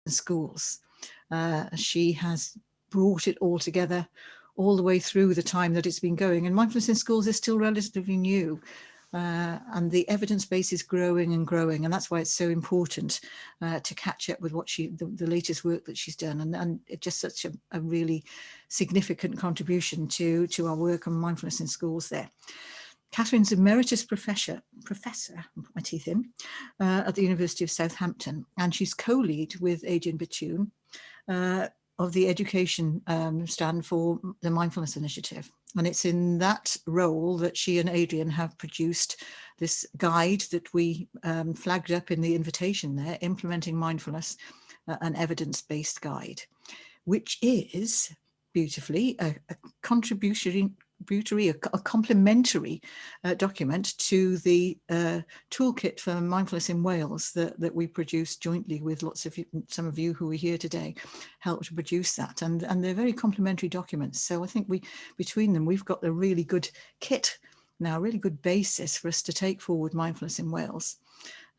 schools. She has brought it all together all the way through the time that it's been going. And mindfulness in schools is still relatively new. And the evidence base is growing and growing, and that's why it's so important to catch up with what the latest work that she's done, and it's just such a really significant contribution to our work on mindfulness in schools there. Catherine's emeritus professor, put my teeth in, at the University of Southampton, and she's co-lead with Adrian Batoon of the education stand for the Mindfulness Initiative. And it's in that role that she and Adrian have produced this guide that we flagged up in the invitation there, Implementing Mindfulness, an evidence-based guide, which is beautifully a complementary document to the toolkit for mindfulness in Wales that we produced jointly with lots of some of you who are here today, helped to produce that, and they're very complementary documents. So I think between them we've got a really good kit now, a really good basis for us to take forward mindfulness in Wales,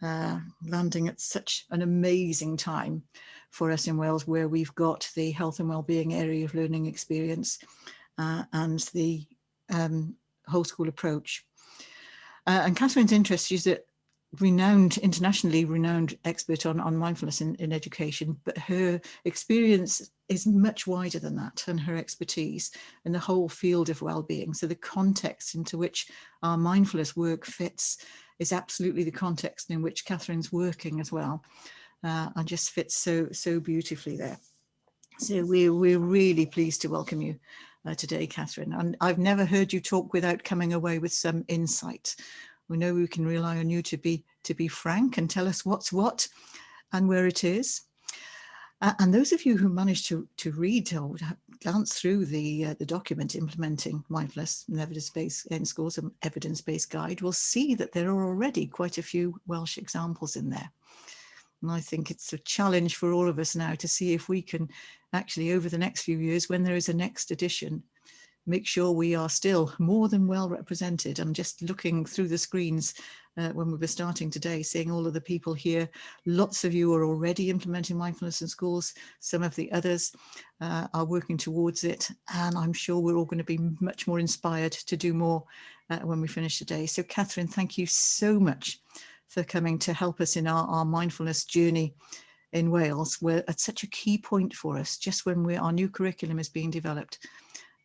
landing at such an amazing time for us in Wales, where we've got the health and wellbeing area of learning experience and the whole school approach. And Catherine's interest, she's a internationally renowned expert on mindfulness in education, but her experience is much wider than that, and her expertise in the whole field of wellbeing. So the context into which our mindfulness work fits is absolutely the context in which Catherine's working as well, and just fits so beautifully there. So we're really pleased to welcome you today, Catherine. And I've never heard you talk without coming away with some insight. We know we can rely on you to be frank and tell us what's what and where it is. And those of you who managed to read or glance through the document Implementing Mindfulness and Evidence-Based in Schools, an evidence-based guide, will see that there are already quite a few Welsh examples in there. And I think it's a challenge for all of us now to see if we can actually, over the next few years, when there is a next edition, make sure we are still more than well represented. I'm just looking through the screens when we were starting today, seeing all of the people here. Lots of you are already implementing mindfulness in schools. Some of the others are working towards it. And I'm sure we're all going to be much more inspired to do more when we finish today. So Catherine, thank you so much for coming to help us in our mindfulness journey in Wales. We're at such a key point for us, just when our new curriculum is being developed.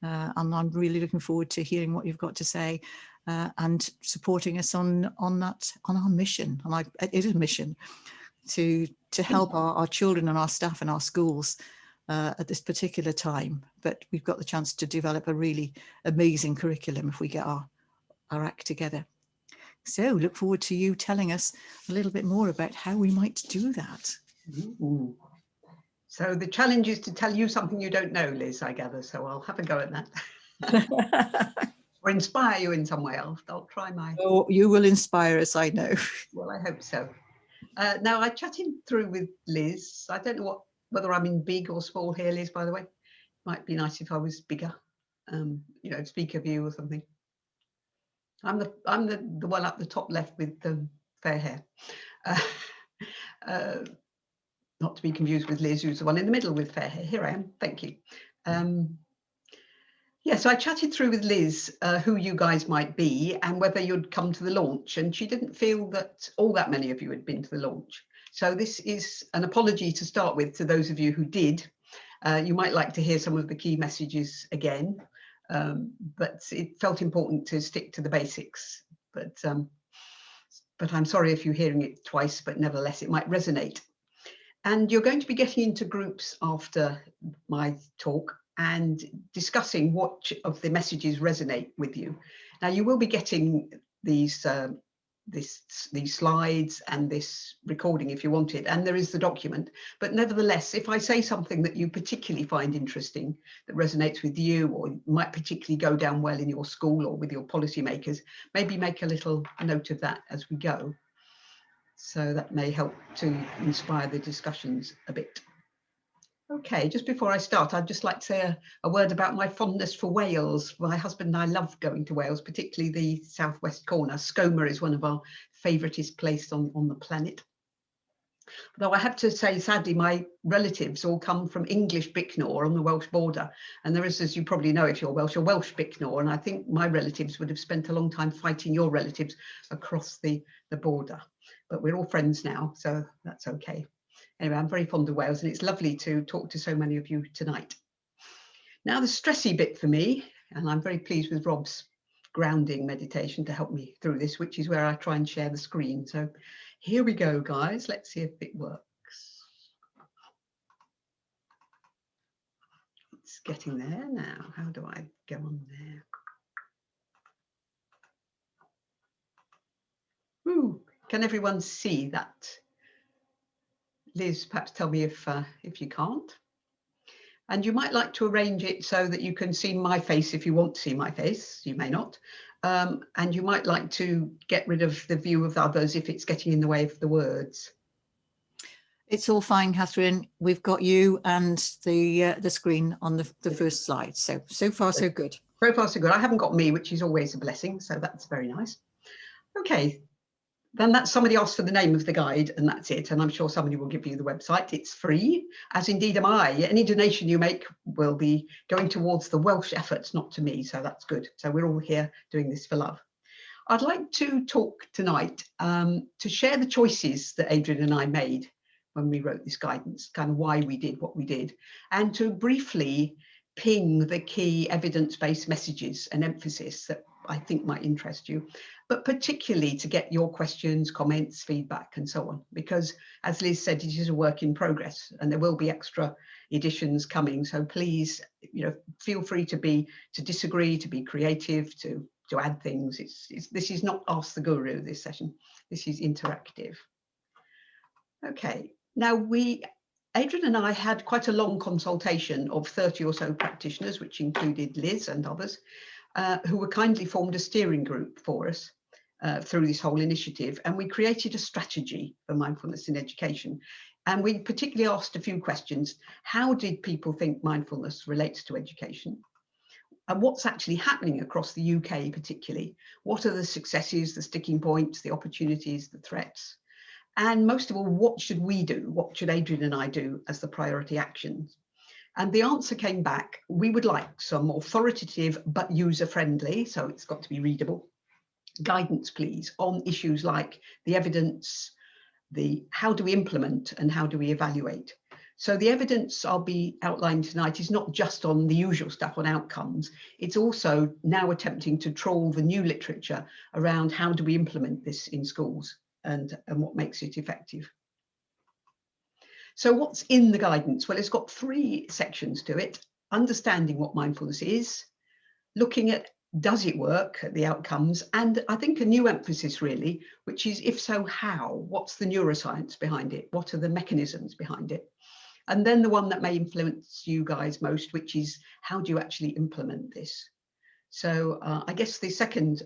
And I'm really looking forward to hearing what you've got to say and supporting us on our mission. And it is a mission to help our children and our staff and our schools at this particular time. But we've got the chance to develop a really amazing curriculum if we get our act together. So look forward to you telling us a little bit more about how we might do that. Ooh. So the challenge is to tell you something you don't know, Liz, I gather. So I'll have a go at that. Or inspire you in some way. I'll try my... Oh, you will inspire us, I know. Well, I hope so. Now, I chatted through with Liz. I don't know whether I'm in big or small here, Liz, by the way. Might be nice if I was bigger, speaker view or something. I'm the one up the top left with the fair hair. Not to be confused with Liz, who's the one in the middle with fair hair. Here I am. Thank you. Yeah, so I chatted through with Liz who you guys might be and whether you'd come to the launch, and she didn't feel that all that many of you had been to the launch. So this is an apology to start with to those of you who did. You might like to hear some of the key messages again, but it felt important to stick to the basics. But I'm sorry if you're hearing it twice, but nevertheless, it might resonate. And you're going to be getting into groups after my talk and discussing what of the messages resonate with you. Now, you will be getting these slides and this recording if you want it, and there is the document. But nevertheless, if I say something that you particularly find interesting, that resonates with you, or might particularly go down well in your school or with your policymakers, maybe make a little note of that as we go. So that may help to inspire the discussions a bit. Okay, just before I start, I'd just like to say a word about my fondness for Wales. My husband and I love going to Wales, particularly the southwest corner. Scoma is one of our favouriteest places on the planet. Though I have to say, sadly, my relatives all come from English Bicknor on the Welsh border. And there is, as you probably know, if you're Welsh, a Welsh Bicknor. And I think my relatives would have spent a long time fighting your relatives across the border. But we're all friends now, so that's okay. Anyway, I'm very fond of Wales, and it's lovely to talk to so many of you tonight. Now, the stressy bit for me, and I'm very pleased with Rob's grounding meditation to help me through this, which is where I try and share the screen. So here we go, guys. Let's see if it works. It's getting there now. How do I go on there? Ooh, can everyone see that? Liz, perhaps tell me if you can't. And you might like to arrange it so that you can see my face if you want to see my face. You may not. And you might like to get rid of the view of others if it's getting in the way of the words. It's all fine, Catherine. We've got you and the screen on the first slide. So far, so good. So far, so good. I haven't got me, which is always a blessing. So that's very nice. Okay. Then that's somebody asked for the name of the guide, and that's it. And I'm sure somebody will give you the website. It's free, as indeed am I. Any donation you make will be going towards the Welsh efforts, not to me. So that's good. So we're all here doing this for love. I'd like to talk tonight to share the choices that Adrian and I made when we wrote this guidance, kind of why we did what we did, and to briefly ping the key evidence-based messages and emphasis that I think might interest you, but particularly to get your questions, comments, feedback, and so on. Because as Liz said, it is a work in progress and there will be extra editions coming. So please, feel free to disagree, to be creative, to add things. This is not Ask the Guru, this session. This is interactive. Okay, now Adrian and I had quite a long consultation of 30 or so practitioners, which included Liz and others, who were kindly formed a steering group for us through this whole initiative. And we created a strategy for mindfulness in education. And we particularly asked a few questions. How did people think mindfulness relates to education? And what's actually happening across the UK particularly? What are the successes, the sticking points, the opportunities, the threats? And most of all, what should we do? What should Adrian and I do as the priority actions? And the answer came back, we would like some authoritative but user-friendly, so it's got to be readable, guidance, please, on issues like the evidence, the how do we implement and how do we evaluate. So the evidence I'll be outlining tonight is not just on the usual stuff on outcomes, it's also now attempting to trawl the new literature around how do we implement this in schools and what makes it effective. So what's in the guidance? Well, it's got 3 sections to it. Understanding what mindfulness is, looking at does it work, at the outcomes, and I think a new emphasis really, which is if so, how? What's the neuroscience behind it? What are the mechanisms behind it? And then the one that may influence you guys most, which is how do you actually implement this? So I guess the second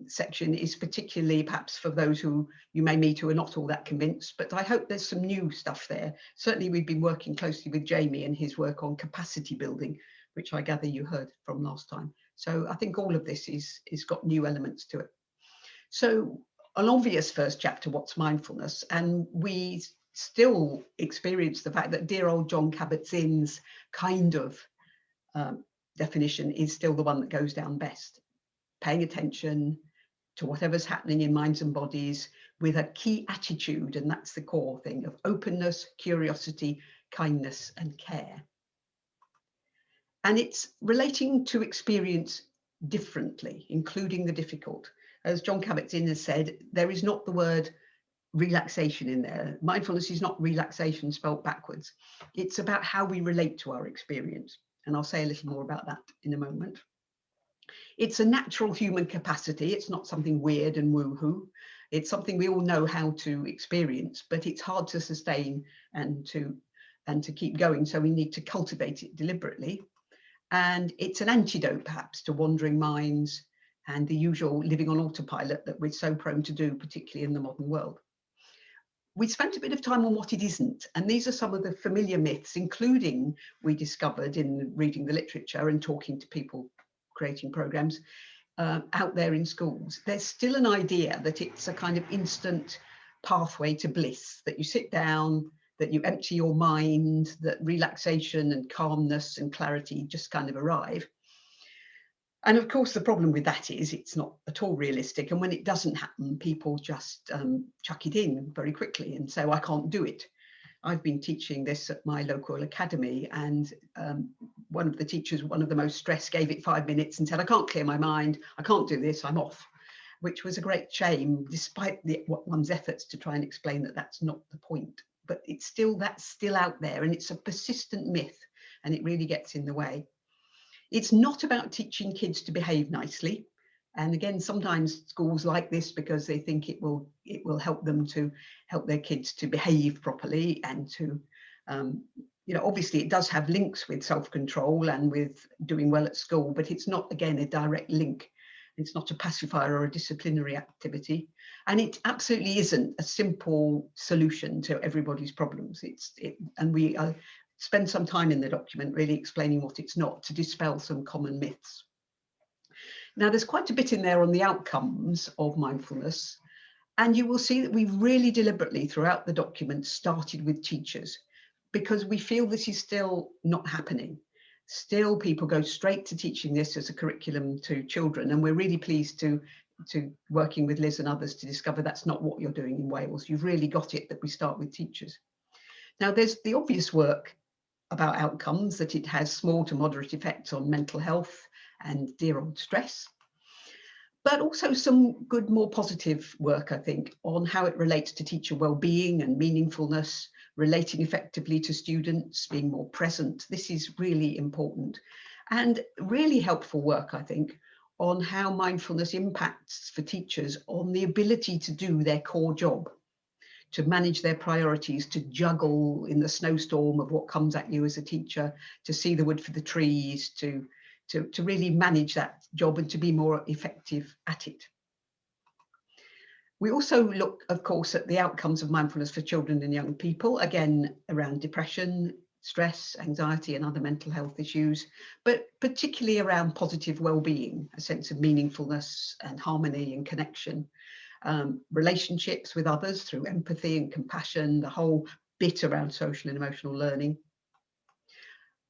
section is particularly perhaps for those who you may meet who are not all that convinced, but I hope there's some new stuff there. Certainly we've been working closely with Jamie and his work on capacity building, which I gather you heard from last time. So I think all of this is got new elements to it. So an obvious first chapter, what's mindfulness? And we still experience the fact that dear old John Kabat-Zinn's kind of definition is still the one that goes down best. Paying attention to whatever's happening in minds and bodies with a key attitude, and that's the core thing of openness, curiosity, kindness, and care. And it's relating to experience differently, including the difficult. As John Kabat-Zinn has said, there is not the word relaxation in there. Mindfulness is not relaxation spelt backwards. It's about how we relate to our experience. And I'll say a little more about that in a moment. It's a natural human capacity. It's not something weird and woo-hoo. It's something we all know how to experience, but it's hard to sustain and to keep going. So we need to cultivate it deliberately. And it's an antidote perhaps to wandering minds and the usual living on autopilot that we're so prone to do, particularly in the modern world. We spent a bit of time on what it isn't, and these are some of the familiar myths, including we discovered in reading the literature and talking to people creating programs out there in schools. There's still an idea that it's a kind of instant pathway to bliss, that you sit down, that you empty your mind, that relaxation and calmness and clarity just kind of arrive. And of course, the problem with that is it's not at all realistic. And when it doesn't happen, people just chuck it in very quickly and say, oh, I can't do it. I've been teaching this at my local academy, and one of the teachers, one of the most stressed, gave it 5 minutes and said, I can't clear my mind, I can't do this, I'm off, which was a great shame, despite one's efforts to try and explain that that's not the point. But that's still out there, and it's a persistent myth, and it really gets in the way. It's not about teaching kids to behave nicely. And again, sometimes schools like this because they think it will help them to help their kids to behave properly and to, obviously it does have links with self-control and with doing well at school, but it's not, again, a direct link. It's not a pacifier or a disciplinary activity. And it absolutely isn't a simple solution to everybody's problems. And we spend some time in the document really explaining what it's not, to dispel some common myths. Now, there's quite a bit in there on the outcomes of mindfulness, and you will see that we've really deliberately throughout the document started with teachers, because we feel this is still not happening. Still, people go straight to teaching this as a curriculum to children, and we're really pleased to working with Liz and others to discover that's not what you're doing in Wales. You've really got it that we start with teachers. Now, there's the obvious work about outcomes, that it has small to moderate effects on mental health and dear old stress, but also some good, more positive work, I think, on how it relates to teacher well-being and meaningfulness, relating effectively to students, being more present. This is really important, and really helpful work, I think, on how mindfulness impacts for teachers on the ability to do their core job, to manage their priorities, to juggle in the snowstorm of what comes at you as a teacher, to see the wood for the trees, to really manage that job and to be more effective at it. We also look, of course, at the outcomes of mindfulness for children and young people, again, around depression, stress, anxiety, and other mental health issues, but particularly around positive well-being, a sense of meaningfulness and harmony and connection, relationships with others through empathy and compassion, the whole bit around social and emotional learning.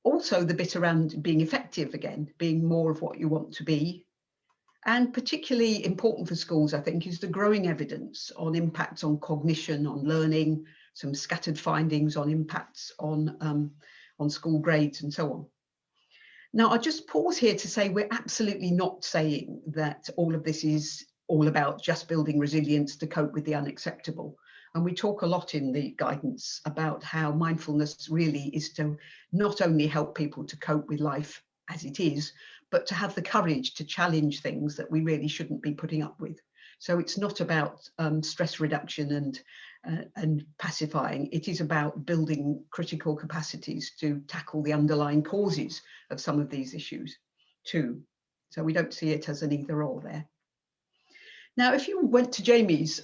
Also the bit around being effective, again, being more of what you want to be. And particularly important for schools, I think, is the growing evidence on impacts on cognition, on learning, some scattered findings on impacts on school grades and so on. Now, I'll just pause here to say we're absolutely not saying that all of this is all about just building resilience to cope with the unacceptable. And we talk a lot in the guidance about how mindfulness really is to not only help people to cope with life as it is, but to have the courage to challenge things that we really shouldn't be putting up with. So it's not about stress reduction and pacifying. It is about building critical capacities to tackle the underlying causes of some of these issues too. So we don't see it as an either or there. Now, if you went to Jamie's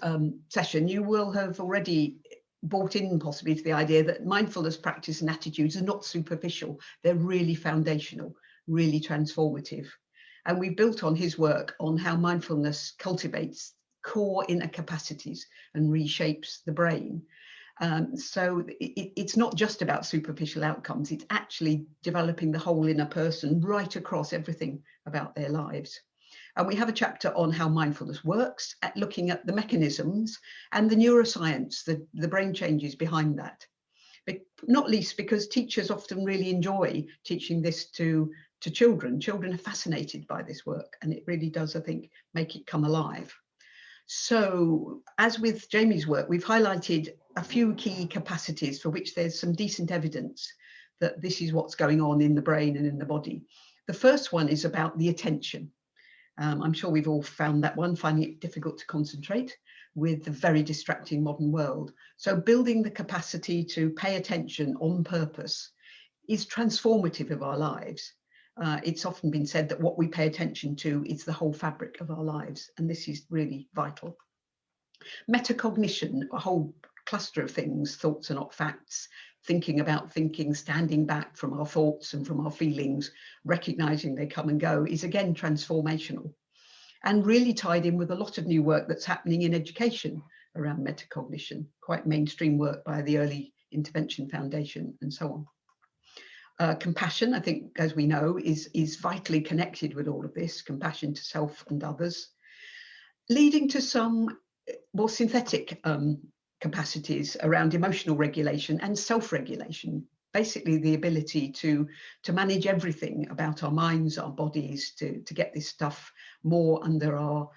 session, you will have already bought in possibly to the idea that mindfulness practice and attitudes are not superficial. They're really foundational, really transformative. And we built on his work on how mindfulness cultivates core inner capacities and reshapes the brain. So it's not just about superficial outcomes, it's actually developing the whole inner person right across everything about their lives. And we have a chapter on how mindfulness works, at looking at the mechanisms and the neuroscience, the brain changes behind that. But not least because teachers often really enjoy teaching this to children. Children are fascinated by this work, and it really does, I think, make it come alive. So as with Jamie's work, we've highlighted a few key capacities for which there's some decent evidence that this is what's going on in the brain and in the body. The first one is about the attention. I'm sure we've all found that one, finding it difficult to concentrate with the very distracting modern world. So building the capacity to pay attention on purpose is transformative of our lives. It's often been said that what we pay attention to is the whole fabric of our lives, and this is really vital. Metacognition, a whole cluster of things, thoughts are not facts, thinking about thinking, standing back from our thoughts and from our feelings, recognizing they come and go, is again transformational and really tied in with a lot of new work that's happening in education around metacognition, quite mainstream work by the Early Intervention Foundation and so on. Compassion, I think, as we know, is vitally connected with all of this, compassion to self and others, leading to some more synthetic capacities around emotional regulation and self-regulation, basically the ability to manage everything about our minds, our bodies, to get this stuff more under our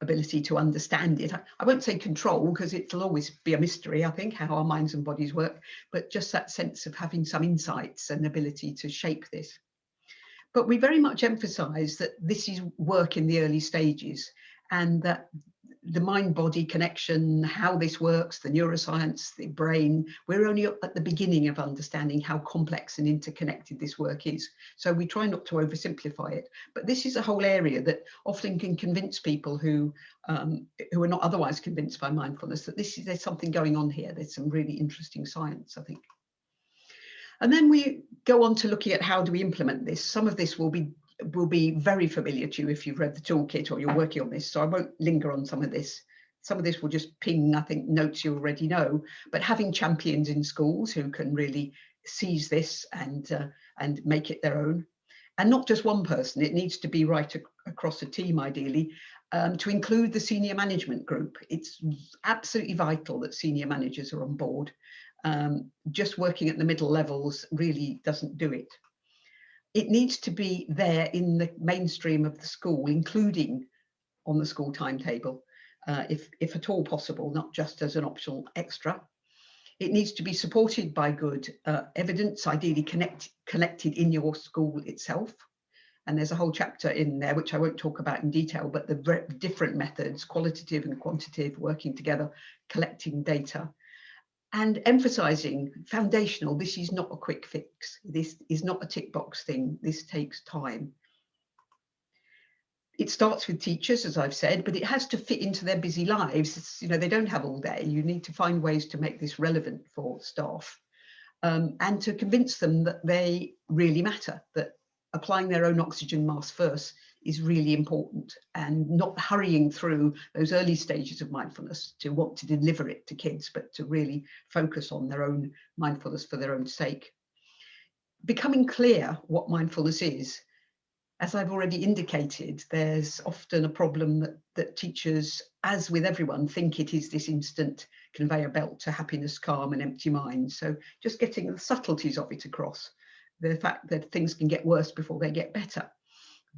ability to understand it. I won't say control, because it'll always be a mystery, I think, how our minds and bodies work, but just that sense of having some insights and ability to shape this. But we very much emphasize that this is work in the early stages, and that the mind-body connection, how this works, the neuroscience, the brain, we're only at the beginning of understanding how complex and interconnected this work is. So we try not to oversimplify it, but this is a whole area that often can convince people who are not otherwise convinced by mindfulness that there's something going on here. There's some really interesting science, I think. And then we go on to looking at how do we implement this. Some of this will be very familiar to you if you've read the toolkit or you're working on this, so I won't linger on some of this. Some of this will just ping, I think, notes you already know, but having champions in schools who can really seize this and make it their own. And not just one person, it needs to be right across a team, ideally, to include the senior management group. It's absolutely vital that senior managers are on board. Just working at the middle levels really doesn't do it. It needs to be there in the mainstream of the school, including on the school timetable, if at all possible, not just as an optional extra. It needs to be supported by good evidence, ideally collected in your school itself. And there's a whole chapter in there, which I won't talk about in detail, but the different methods, qualitative and quantitative, working together, collecting data. And emphasizing foundational, this is not a quick fix. This is not a tick box thing. This takes time. It starts with teachers, as I've said, but it has to fit into their busy lives. They don't have all day. You need to find ways to make this relevant for staff and to convince them that they really matter, that applying their own oxygen mask first is really important, and not hurrying through those early stages of mindfulness to want to deliver it to kids, but to really focus on their own mindfulness for their own sake. Becoming clear what mindfulness is. As I've already indicated, there's often a problem that teachers, as with everyone, think it is this instant conveyor belt to happiness, calm and empty mind. So just getting the subtleties of it across, the fact that things can get worse before they get better,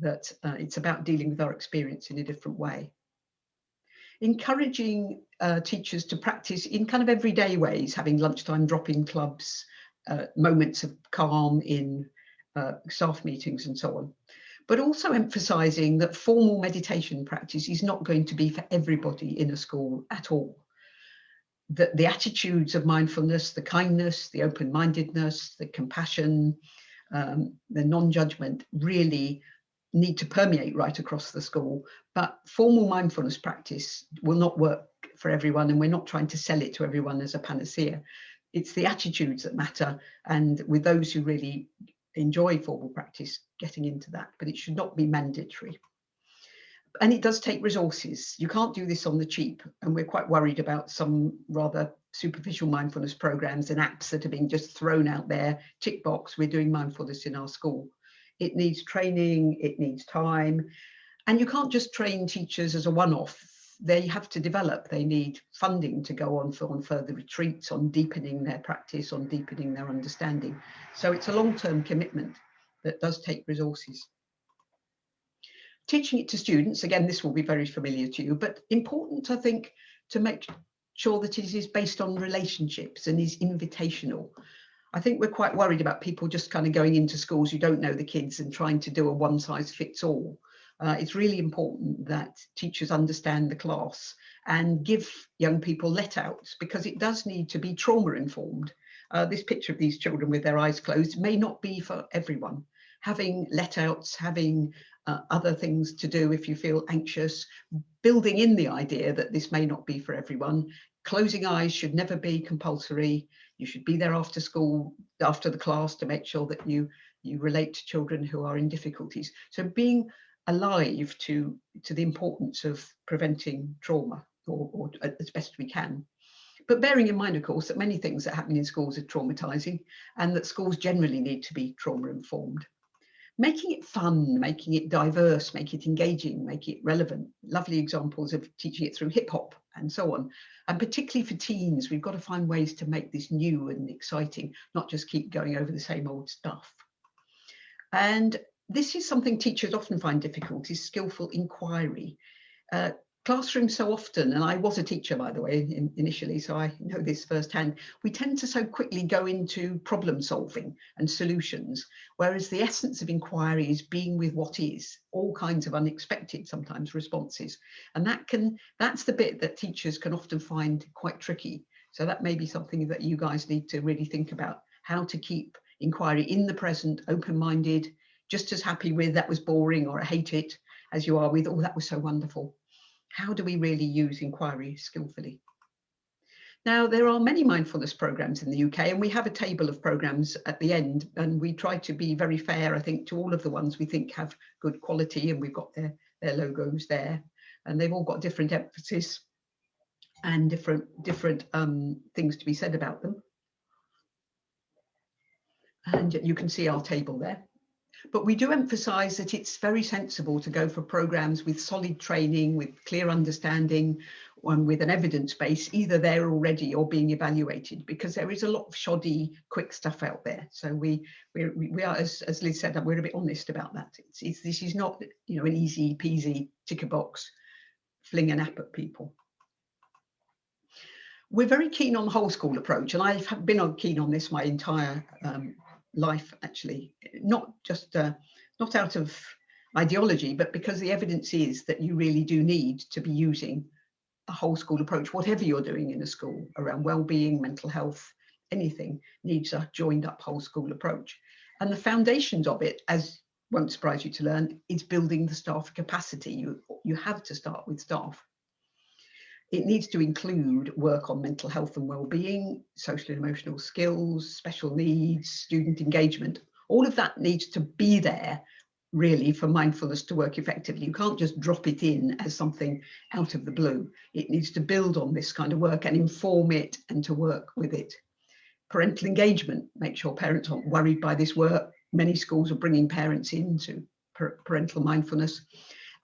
that it's about dealing with our experience in a different way. Encouraging teachers to practice in kind of everyday ways, having lunchtime drop-in clubs, moments of calm in staff meetings and so on. But also emphasising that formal meditation practice is not going to be for everybody in a school at all. That the attitudes of mindfulness, the kindness, the open-mindedness, the compassion, the non-judgment really need to permeate right across the school. But formal mindfulness practice will not work for everyone, and we're not trying to sell it to everyone as a panacea. It's the attitudes that matter, and with those who really enjoy formal practice, getting into that, but it should not be mandatory. And it does take resources. You can't do this on the cheap, and we're quite worried about some rather superficial mindfulness programs and apps that are being just thrown out there, tick box, we're doing mindfulness in our school. It needs training, it needs time, and you can't just train teachers as a one-off. They have to develop, they need funding to go on further retreats, on deepening their practice, on deepening their understanding. So it's a long-term commitment that does take resources. Teaching it to students, again, this will be very familiar to you, but important, I think, to make sure that it is based on relationships and is invitational. I think we're quite worried about people just kind of going into schools who don't know the kids and trying to do a one-size-fits-all. It's really important that teachers understand the class and give young people let-outs, because it does need to be trauma-informed. This picture of these children with their eyes closed may not be for everyone. Having let-outs, having other things to do if you feel anxious, building in the idea that this may not be for everyone. Closing eyes should never be compulsory. You should be there after school, after the class, to make sure that you relate to children who are in difficulties. So being alive to the importance of preventing trauma or as best we can. But bearing in mind, of course, that many things that happen in schools are traumatizing, and that schools generally need to be trauma informed. Making it fun, making it diverse, make it engaging, make it relevant. Lovely examples of teaching it through hip hop and so on. And particularly for teens, we've got to find ways to make this new and exciting, not just keep going over the same old stuff. And this is something teachers often find difficult, is skillful inquiry. Classrooms so often, and I was a teacher, by the way, initially, so I know this firsthand, we tend to so quickly go into problem solving and solutions, whereas the essence of inquiry is being with what is, all kinds of unexpected, sometimes, responses. And that's the bit that teachers can often find quite tricky. So that may be something that you guys need to really think about, how to keep inquiry in the present, open-minded, just as happy with that was boring or I hate it as you are with, oh, that was so wonderful. How do we really use inquiry skillfully? Now, there are many mindfulness programs in the UK, and we have a table of programs at the end, and we try to be very fair, I think, to all of the ones we think have good quality, and we've got their logos there, and they've all got different emphasis and different things to be said about them. And you can see our table there. But we do emphasize that it's very sensible to go for programs with solid training, with clear understanding, and with an evidence base, either there already or being evaluated, because there is a lot of shoddy, quick stuff out there. So we are, as Liz said, we're a bit honest about that. This is not, you know, an easy peasy tick a box, fling an app at people. We're very keen on the whole school approach, and I've been keen on this my entire life, actually, not just not out of ideology, but because the evidence is that you really do need to be using a whole school approach. Whatever you're doing in a school around well-being, mental health, anything needs a joined up whole school approach. And the foundations of it, as won't surprise you to learn, is building the staff capacity. You have to start with staff. It needs to include work on mental health and well-being, social and emotional skills, special needs, student engagement. All of that needs to be there, really, for mindfulness to work effectively. You can't just drop it in as something out of the blue. It needs to build on this kind of work and inform it and to work with it. Parental engagement, make sure parents aren't worried by this work. Many schools are bringing parents into parental mindfulness.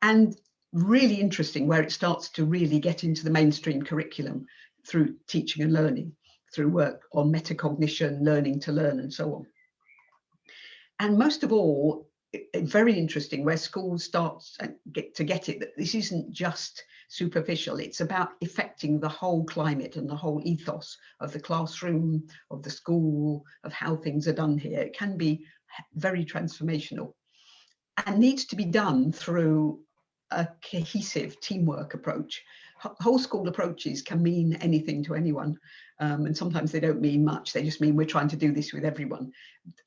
And really interesting where it starts to really get into the mainstream curriculum through teaching and learning, through work on metacognition, learning to learn, and so on. And most of all, very interesting where schools start to get it, that this isn't just superficial, it's about affecting the whole climate and the whole ethos of the classroom, of the school, of how things are done here. It can be very transformational and needs to be done through a cohesive teamwork approach. Whole school approaches can mean anything to anyone, and sometimes they don't mean much. They just mean we're trying to do this with everyone.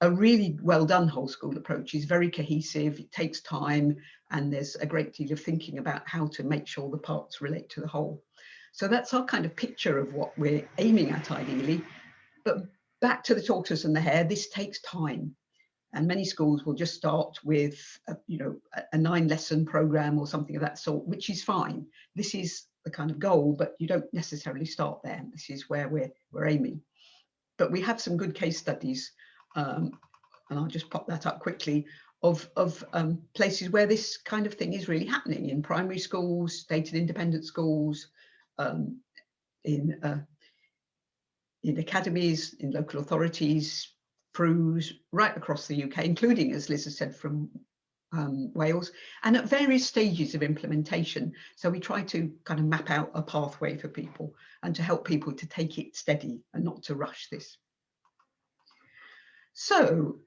A really well done whole school approach is very cohesive, it takes time, and there's a great deal of thinking about how to make sure the parts relate to the whole. So that's our kind of picture of what we're aiming at ideally. But back to the tortoise and the hare, this takes time. And many schools will just start with a 9-lesson program or something of that sort, which is fine. This is the kind of goal, but you don't necessarily start there. This is where we're aiming. But we have some good case studies, and I'll just pop that up quickly, of places where this kind of thing is really happening in primary schools, state and independent schools, in academies, in local authorities, PRUs, right across the UK, including, as Liz has said, from Wales, and at various stages of implementation. So we try to kind of map out a pathway for people and to help people to take it steady and not to rush this. So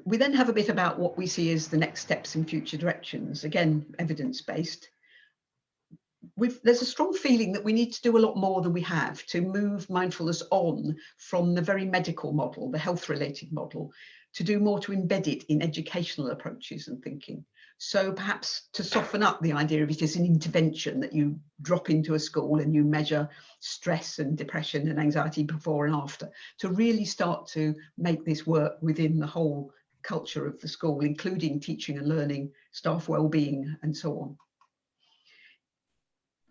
we then have a bit about what we see as the next steps in future directions, again, evidence-based. There's a strong feeling that we need to do a lot more than we have to move mindfulness on from the very medical model, the health-related model, to do more to embed it in educational approaches and thinking. So perhaps to soften up the idea of it as an intervention that you drop into a school and you measure stress and depression and anxiety before and after, to really start to make this work within the whole culture of the school, including teaching and learning, staff well-being, and so on.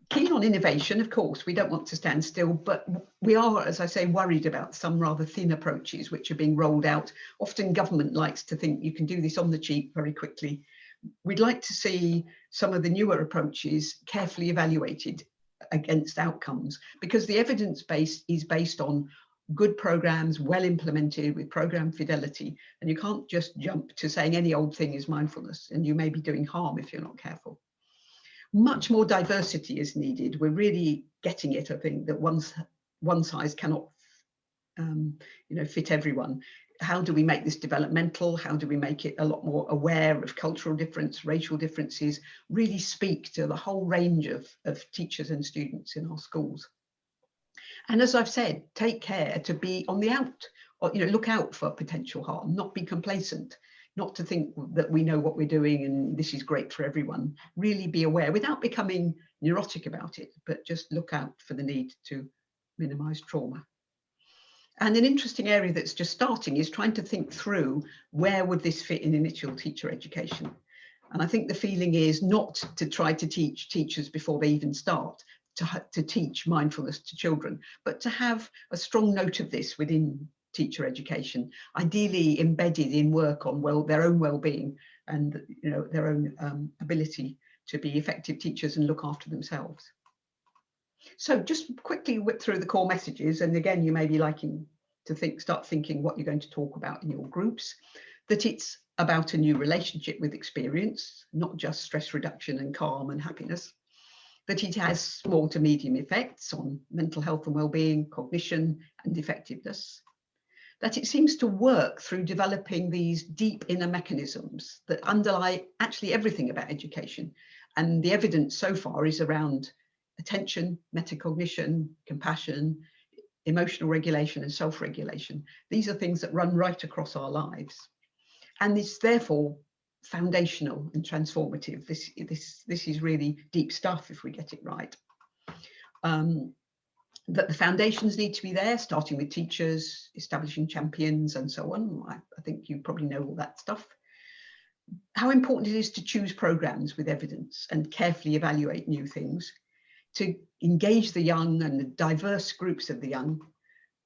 Keen on innovation, of course, we don't want to stand still, but we are, as I say, worried about some rather thin approaches which are being rolled out. Often government likes to think you can do this on the cheap very quickly. We'd like to see some of the newer approaches carefully evaluated against outcomes, because the evidence base is based on good programs, well implemented with program fidelity, and you can't just jump to saying any old thing is mindfulness, and you may be doing harm if you're not careful. Much more diversity is needed. We're really getting it, I think, that one size cannot fit everyone. How do we make this developmental? How do we make it a lot more aware of cultural difference, racial differences, really speak to the whole range of teachers and students in our schools? And as I've said, take care to be on the out, or look out for potential harm, not be complacent, not to think that we know what we're doing and this is great for everyone. Really be aware without becoming neurotic about it, but just look out for the need to minimize trauma. And an interesting area that's just starting is trying to think through where would this fit in initial teacher education. And I think the feeling is not to try to teach teachers before they even start to teach mindfulness to children, but to have a strong note of this within teacher education, ideally embedded in work on their own well-being and their own ability to be effective teachers and look after themselves. So just quickly whip through the core messages, and again, you may be liking to start thinking what you're going to talk about in your groups. That it's about a new relationship with experience, not just stress reduction and calm and happiness. That it has small to medium effects on mental health and well-being, cognition and effectiveness. That it seems to work through developing these deep inner mechanisms that underlie actually everything about education. And the evidence so far is around attention, metacognition, compassion, emotional regulation and self-regulation. These are things that run right across our lives. And it's therefore foundational and transformative. This is really deep stuff if we get it right. That the foundations need to be there, starting with teachers, establishing champions and so on. I think you probably know all that stuff. How important it is to choose programs with evidence and carefully evaluate new things, to engage the young and the diverse groups of the young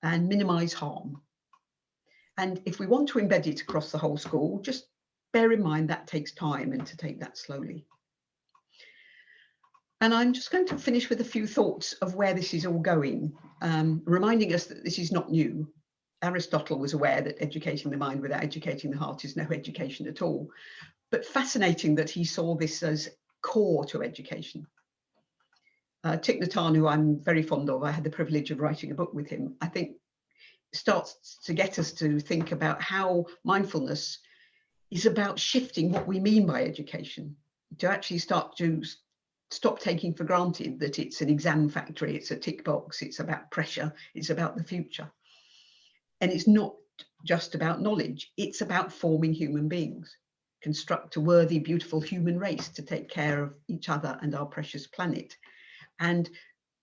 and minimize harm. And if we want to embed it across the whole school, just bear in mind that takes time and to take that slowly. And I'm just going to finish with a few thoughts of where this is all going, reminding us that this is not new. Aristotle was aware that educating the mind without educating the heart is no education at all. But fascinating that he saw this as core to education. Thich Nhat Hanh, who I'm very fond of, I had the privilege of writing a book with him, I think starts to get us to think about how mindfulness is about shifting what we mean by education, to actually start to stop taking for granted that it's an exam factory, it's a tick box, it's about pressure, it's about the future. And it's not just about knowledge, it's about forming human beings, construct a worthy, beautiful human race to take care of each other and our precious planet. And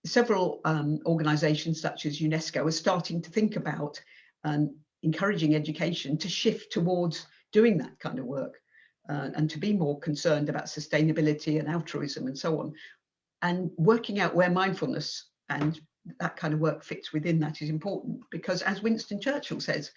several organizations such as UNESCO are starting to think about encouraging education to shift towards doing that kind of work and to be more concerned about sustainability and altruism and so on. And working out where mindfulness and that kind of work fits within that is important, because as Winston Churchill says,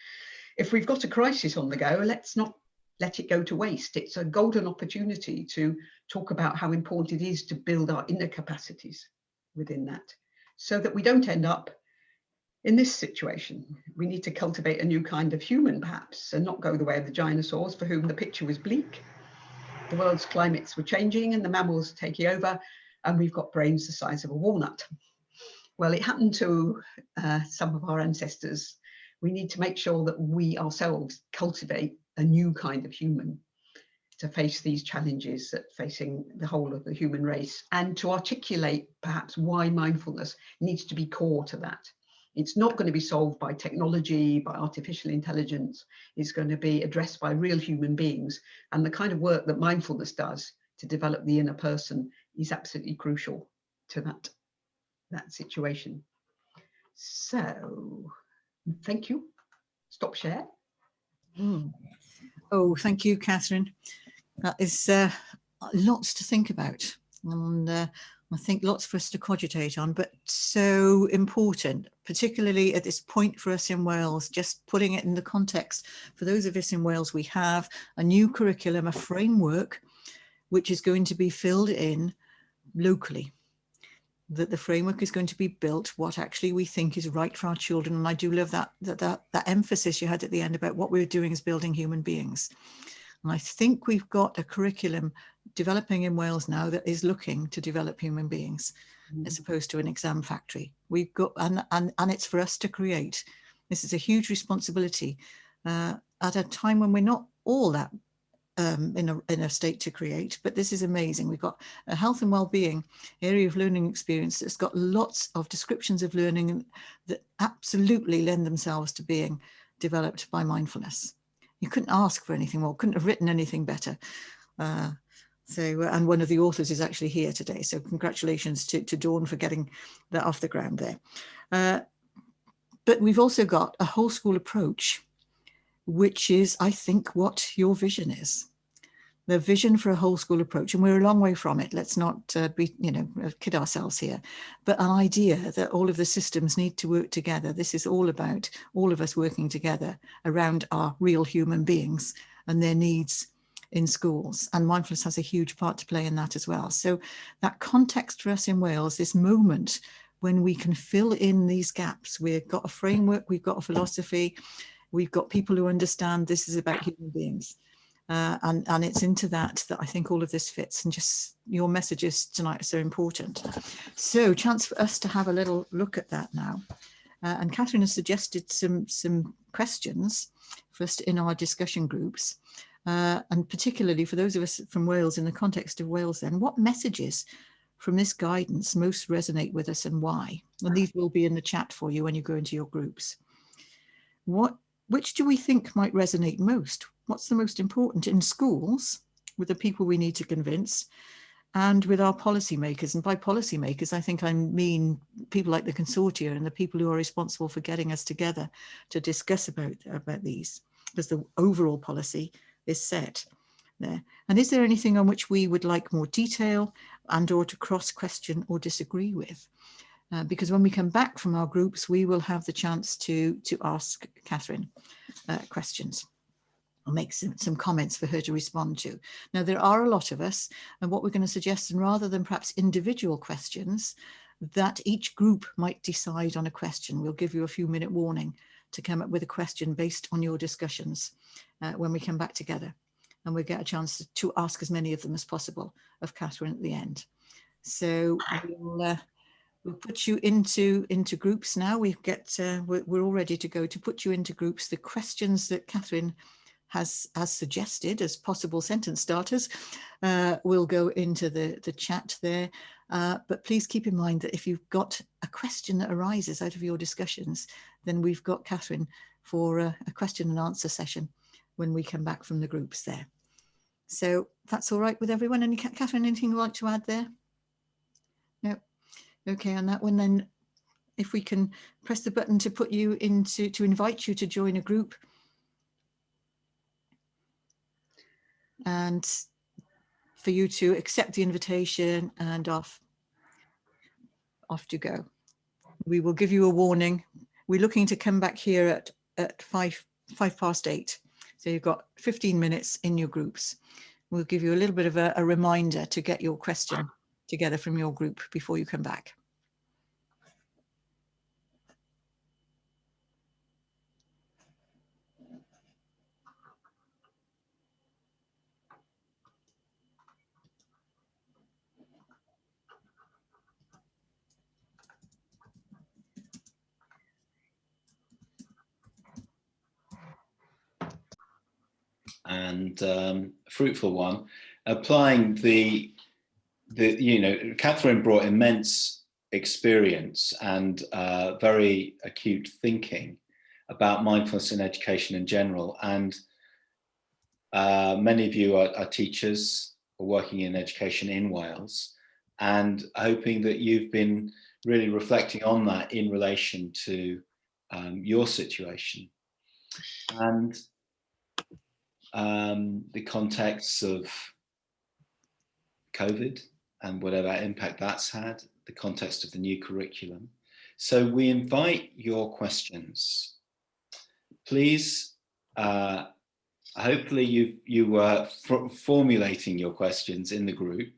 if we've got a crisis on the go, let's not let it go to waste. It's a golden opportunity to talk about how important it is to build our inner capacities within that, so that we don't end up in this situation. We need to cultivate a new kind of human, perhaps, and not go the way of the dinosaurs for whom the picture was bleak. The world's climates were changing and the mammals taking over, and we've got brains the size of a walnut. Well, it happened to some of our ancestors. We need to make sure that we ourselves cultivate a new kind of human to face these challenges that facing the whole of the human race, and to articulate perhaps why mindfulness needs to be core to that. It's not going to be solved by technology, by artificial intelligence. It's going to be addressed by real human beings, and the kind of work that mindfulness does to develop the inner person is absolutely crucial to that situation. So thank you. Stop share. Oh, thank you, Catherine. That is lots to think about, and I think lots for us to cogitate on, but so important, particularly at this point for us in Wales, just putting it in the context. For those of us in Wales, we have a new curriculum, a framework, which is going to be filled in locally. That the framework is going to be built what actually we think is right for our children. And I do love that emphasis you had at the end about what we're doing is building human beings. And I think we've got a curriculum developing in Wales now that is looking to develop human beings as opposed to an exam factory. We've got, and it's for us to create. This is a huge responsibility at a time when we're not all that in a state to create, but this is amazing. We've got a health and well-being area of learning experience that's got lots of descriptions of learning that absolutely lend themselves to being developed by mindfulness. You couldn't ask for anything more, couldn't have written anything better. And one of the authors is actually here today, so congratulations to Dawn for getting that off the ground there. But we've also got a whole school approach, which is, I think, what your vision is. The vision for a whole school approach, and we're a long way from it. Let's not kid ourselves here, but an idea that all of the systems need to work together. This is all about all of us working together around our real human beings and their needs in schools, and mindfulness has a huge part to play in that as well. So that context for us in Wales, this moment when we can fill in these gaps, we've got a framework, we've got a philosophy, we've got people who understand this is about human beings. And it's into that I think all of this fits, and just your messages tonight are so important. So chance for us to have a little look at that now. And Catherine has suggested some questions for us in our discussion groups. And particularly for those of us from Wales, in the context of Wales then, what messages from this guidance most resonate with us and why? And these will be in the chat for you when you go into your groups. Which do we think might resonate most? What's the most important in schools with the people we need to convince and with our policymakers? And by policymakers, I think I mean people like the consortia and the people who are responsible for getting us together to discuss about these, because the overall policy is set there. And is there anything on which we would like more detail and or to cross question or disagree with? Because when we come back from our groups, we will have the chance to ask Catherine questions. I'll make some comments for her to respond to. Now, there are a lot of us, and what we're going to suggest, and rather than perhaps individual questions, that each group might decide on a question. We'll give you a few minute warning to come up with a question based on your discussions when we come back together. And we'll get a chance to ask as many of them as possible of Catherine at the end. So we'll put you into groups now. We're all ready to go to put you into groups. The questions that Catherine has suggested as possible sentence starters will go into the chat there. But please keep in mind that if you've got a question that arises out of your discussions, then we've got Catherine for a question and answer session when we come back from the groups there. So that's all right with everyone. And Catherine, anything you'd like to add there? No. Okay, on that one then, if we can press the button to put you into, to invite you to join a group. And for you to accept the invitation and off to go. We will give you a warning. We're looking to come back here at 8:05. So you've got 15 minutes in your groups. We'll give you a little bit of a reminder to get your question together from your group before you come back. And fruitful one, applying Catherine brought immense experience and very acute thinking about mindfulness in education in general. And many of you are teachers or working in education in Wales, and hoping that you've been really reflecting on that in relation to your situation. And the contexts of COVID and whatever impact that's had, the context of the new curriculum. So we invite your questions. Please, hopefully you were formulating your questions in the group,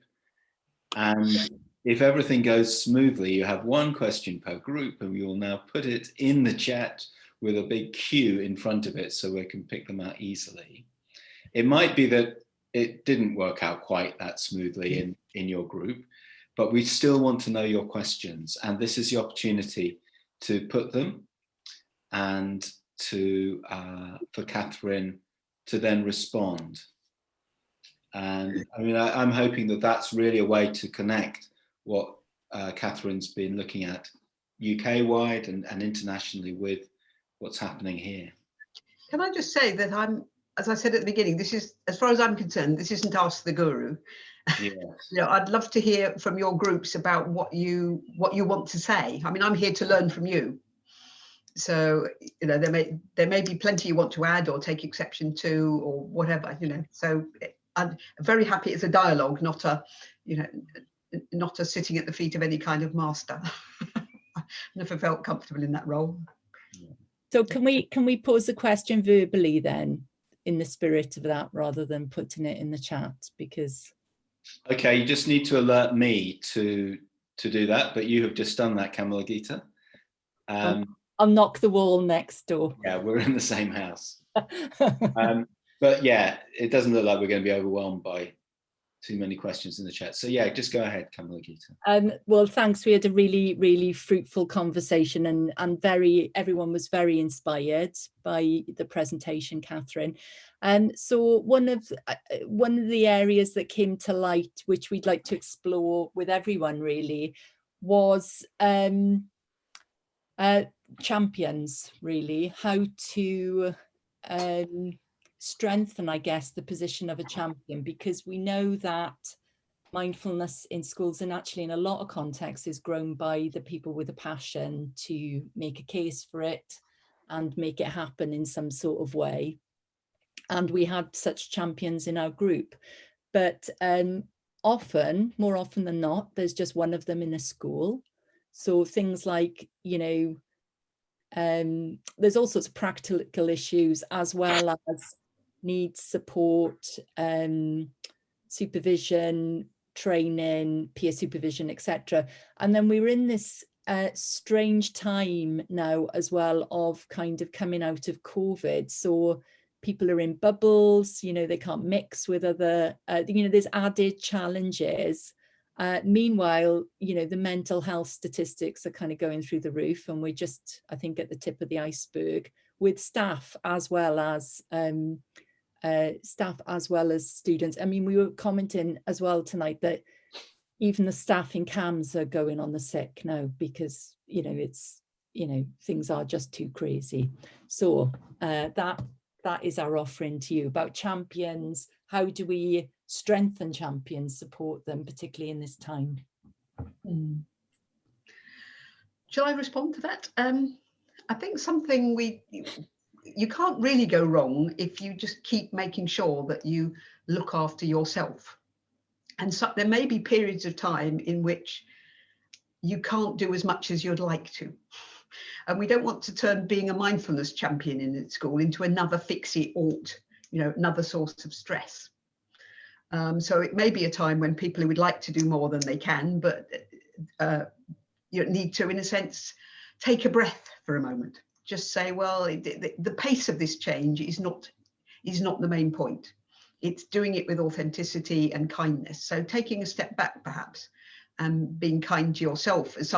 and if everything goes smoothly, you have one question per group, and we will now put it in the chat with a big Q in front of it so we can pick them out easily. It might be that it didn't work out quite that smoothly in your group, but we still want to know your questions, and this is the opportunity to put them and to for Catherine to then respond. And I mean, I'm hoping that that's really a way to connect what Catherine's been looking at UK-wide and internationally with what's happening here. Can I just say that as I said at the beginning, this is, as far as I'm concerned, this isn't Ask the Guru. Yes. You know, I'd love to hear from your groups about what you want to say. I mean, I'm here to learn from you. So, you know, there may be plenty you want to add or take exception to or whatever, you know. So I'm very happy it's a dialogue, not a, you know, not a sitting at the feet of any kind of master. I never felt comfortable in that role. So can we pose the question verbally then, in the spirit of that, rather than putting it in the chat? Because okay, you just need to alert me to do that, but you have just done that, Kamala Gita. I'll knock the wall next door. Yeah, we're in the same house. But yeah, it doesn't look like we're going to be overwhelmed by too many questions in the chat. So yeah, just go ahead, Kamala Gita. Well, thanks. We had a really, really fruitful conversation, and everyone was very inspired by the presentation, Catherine. So one of the areas that came to light, which we'd like to explore with everyone really, was champions, really, how to strengthen, I guess, the position of a champion, because we know that mindfulness in schools, and actually in a lot of contexts, is grown by the people with a passion to make a case for it and make it happen in some sort of way. And we had such champions in our group, but more often than not, there's just one of them in a school. So things like, you know, there's all sorts of practical issues, as well as needs support, supervision, training, peer supervision, etc. And then we were in this strange time now as well of kind of coming out of COVID. So people are in bubbles, you know, they can't mix with other, you know, there's added challenges. Meanwhile, you know, the mental health statistics are kind of going through the roof, and we're just, I think, at the tip of the iceberg with staff as well as students. I mean, we were commenting as well tonight that even the staff in CAMS are going on the sick now because, you know, it's, you know, things are just too crazy. So that is our offering to you about champions. How do we strengthen champions, support them, particularly in this time? Shall I respond to that? I think something you can't really go wrong if you just keep making sure that you look after yourself. And so there may be periods of time in which you can't do as much as you'd like to. And we don't want to turn being a mindfulness champion in school into another fix-it-ought, you know, another source of stress. So it may be a time when people who would like to do more than they can, but you need to, in a sense, take a breath for a moment. Just say, well, the pace of this change is not the main point. It's doing it with authenticity and kindness. So taking a step back, perhaps, and being kind to yourself as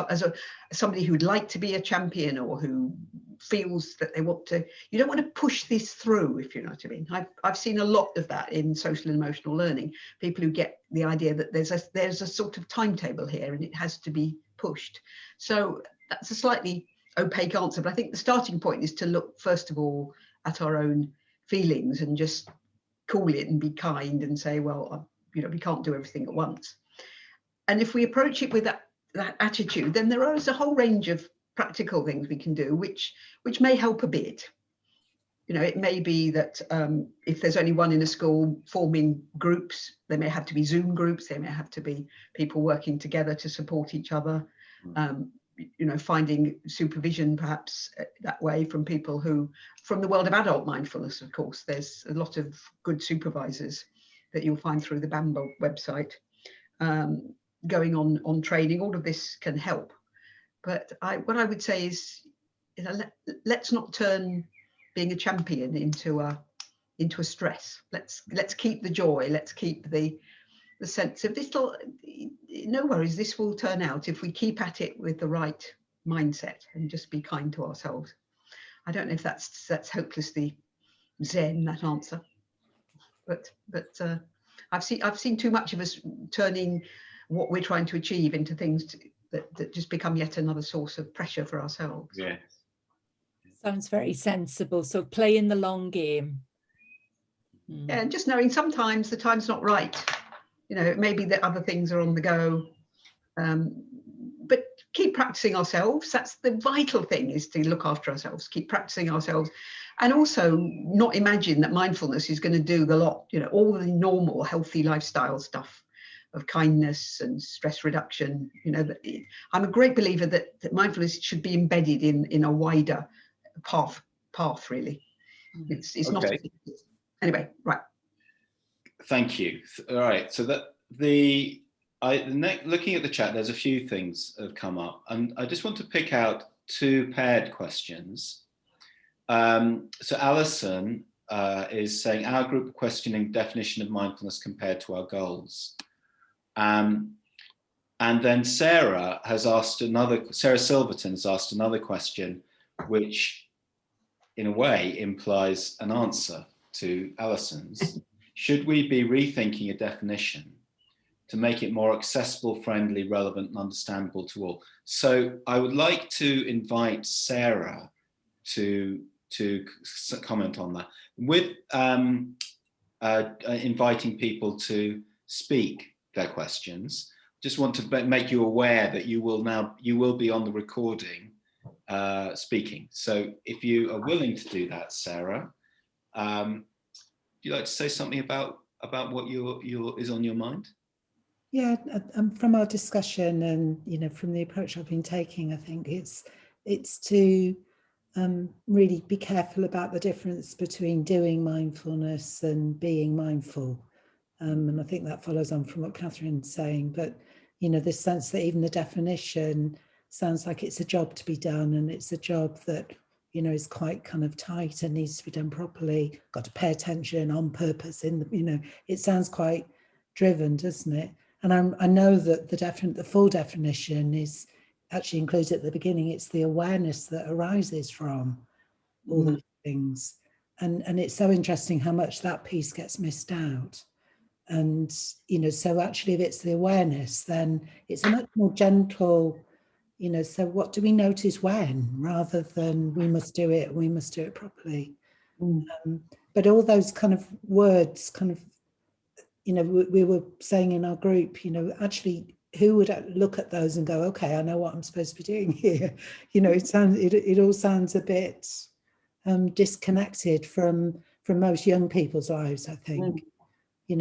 somebody who would like to be a champion, or who feels that they want to. You don't want to push this through, if you know what I mean. I've seen a lot of that in social and emotional learning. People who get the idea that there's a sort of timetable here and it has to be pushed. So that's a slightly opaque answer, but I think the starting point is to look first of all at our own feelings and just cool it and be kind and say, well, you know, we can't do everything at once. And if we approach it with that attitude, then there is a whole range of practical things we can do, which may help a bit. it may be that if there's only one in a school, forming groups, they may have to be Zoom groups, they may have to be people working together to support each other. Finding supervision perhaps that way from people from the world of adult mindfulness, of course. There's a lot of good supervisors that you'll find through the BAMBO website, going on training. All of this can help. But what I would say is, let's not turn being a champion into a stress. Let's keep the joy. Let's keep the sense of this. No worries, this will turn out if we keep at it with the right mindset and just be kind to ourselves. I don't know if that's hopelessly Zen, that answer, but I've seen too much of us turning what we're trying to achieve into things that just become yet another source of pressure for ourselves. Yeah. Sounds very sensible. So playing the long game. Yeah, and just knowing sometimes the time's not right. It may be that other things are on the go, but keep practicing ourselves. That's the vital thing, is to look after ourselves, keep practicing ourselves, and also not imagine that mindfulness is going to do the lot, all the normal healthy lifestyle stuff of kindness and stress reduction. I'm a great believer that mindfulness should be embedded in a wider path really. It's okay. Not anyway, right. Thank you. All right, so looking at the chat, there's a few things that have come up, and I just want to pick out two paired questions. So Alison is saying, our group questioning definition of mindfulness compared to our goals. And then Sarah Silverton has asked another question, which in a way implies an answer to Alison's. Should we be rethinking a definition to make it more accessible, friendly, relevant, and understandable to all? So I would like to invite Sarah to comment on that, with inviting people to speak their questions. Just want to make you aware that you will be on the recording speaking. So if you are willing to do that, Sarah, would you like to say something about what is on your mind? Yeah, from our discussion and from the approach I've been taking, I think it's to really be careful about the difference between doing mindfulness and being mindful. And I think that follows on from what Catherine's saying, but this sense that even the definition sounds like it's a job to be done, and it's a job that is quite kind of tight and needs to be done properly, got to pay attention on purpose it sounds quite driven, doesn't it? And I know that the full definition is actually included at the beginning. It's the awareness that arises from all these things, and it's so interesting how much that piece gets missed out. And so actually, if it's the awareness, then it's a much more gentle, so what do we notice when, rather than we must do it properly. But all those kind of words, we were saying in our group, actually, who would look at those and go, okay, I know what I'm supposed to be doing here. It all sounds a bit disconnected from most young people's lives, I think.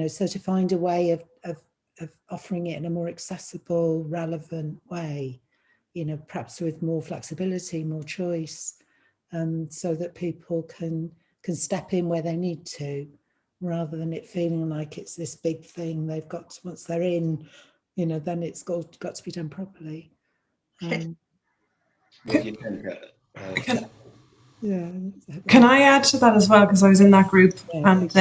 So to find a way of offering it in a more accessible, relevant way, perhaps with more flexibility, more choice, so that people can step in where they need to, rather than it feeling like it's this big thing they've got to, once they're in, then it's got to be done properly. What do you think? Yeah. Can I add to that as well? Because I was in that group, and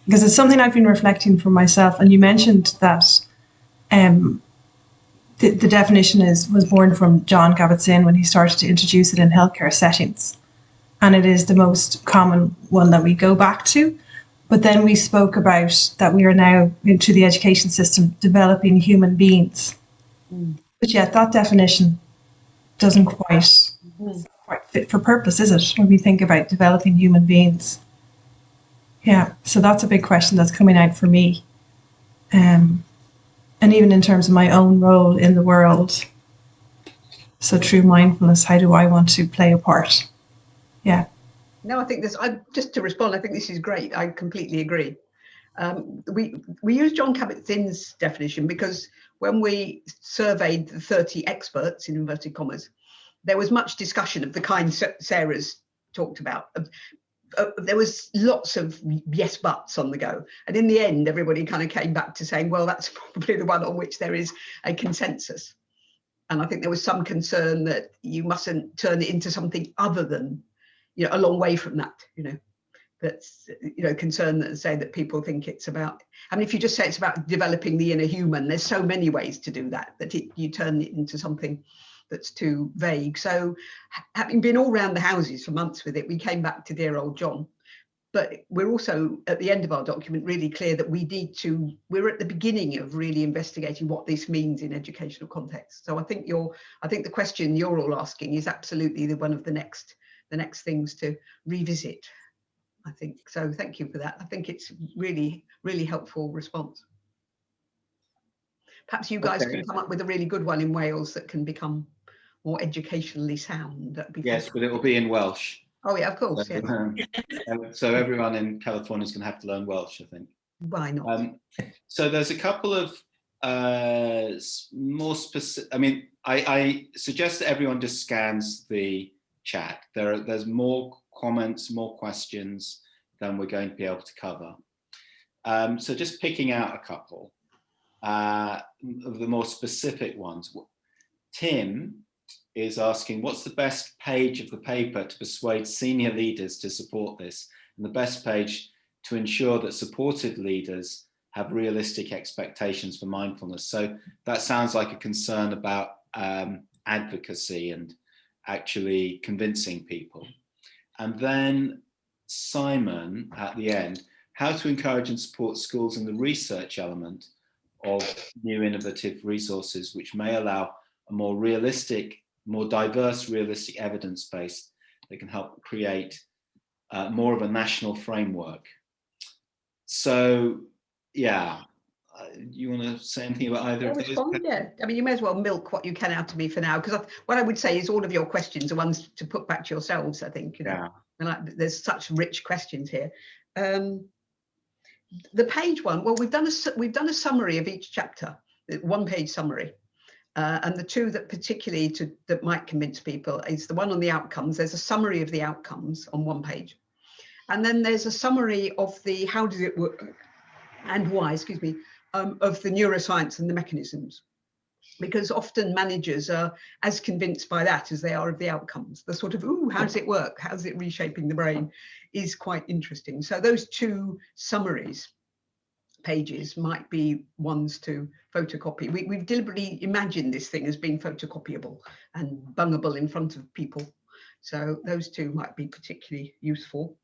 because it's something I've been reflecting for myself. And you mentioned that the definition was born from John Kabat-Zinn when he started to introduce it in healthcare settings, and it is the most common one that we go back to. But then we spoke about that we are now, into the education system, developing human beings. But yet that definition doesn't quite fit for purpose, is it, when we think about developing human beings? Yeah, so that's a big question that's coming out for me. And even in terms of my own role in the world. So through mindfulness, how do I want to play a part? Yeah. No, I think this, just to respond, I think this is great. I completely agree. We use John Kabat-Zinn's definition because when we surveyed the 30 experts, in inverted commas, there was much discussion of the kind Sarah's talked about. There was lots of yes buts on the go, and in the end everybody kind of came back to saying, well, that's probably the one on which there is a consensus. And I think there was some concern that you mustn't turn it into something other than, a long way from that, that's, concern that say that people think it's about, I mean, if you just say it's about developing the inner human, there's so many ways to do that, you turn it into something that's too vague. So having been all around the houses for months with it, we came back to dear old John. But we're also at the end of our document really clear that we're at the beginning of really investigating what this means in educational context. So I think the question you're all asking is absolutely one of the next things to revisit, I think. So thank you for that. I think it's really, really helpful response. Perhaps you guys can come up with a really good one in Wales that can become more educationally sound. That'd be yes, fantastic. but it will be in Welsh. Oh yeah, of course. So, yeah. So everyone in California is going to have to learn Welsh, I think. Why not? So there's a couple of more specific. I mean, I suggest that everyone just scans the chat. There's more comments, more questions than we're going to be able to cover. So just picking out a couple of the more specific ones. Tim is asking, what's the best page of the paper to persuade senior leaders to support this, and the best page to ensure that supported leaders have realistic expectations for mindfulness? So that sounds like a concern about advocacy and actually convincing people. And then Simon at the end, how to encourage and support schools in the research element of new innovative resources which may allow a more realistic, more diverse, realistic evidence base that can help create more of a national framework. So, yeah, you want to say anything about either of those? Yeah, I mean, you may as well milk what you can out of me for now, because what I would say is all of your questions are ones to put back to yourselves, I think. Yeah. And there's such rich questions here. The page one, well, we've done a summary of each chapter, one-page summary. And the two that particularly that might convince people is the one on the outcomes. There's a summary of the outcomes on one page. And then there's a summary of the how does it work and why, of the neuroscience and the mechanisms. Because often managers are as convinced by that as they are of the outcomes. The sort of, ooh, how does it work? How's it reshaping the brain is quite interesting. So those two summaries pages might be ones to photocopy. We've deliberately imagined this thing as being photocopyable and bungable in front of people. So those two might be particularly useful.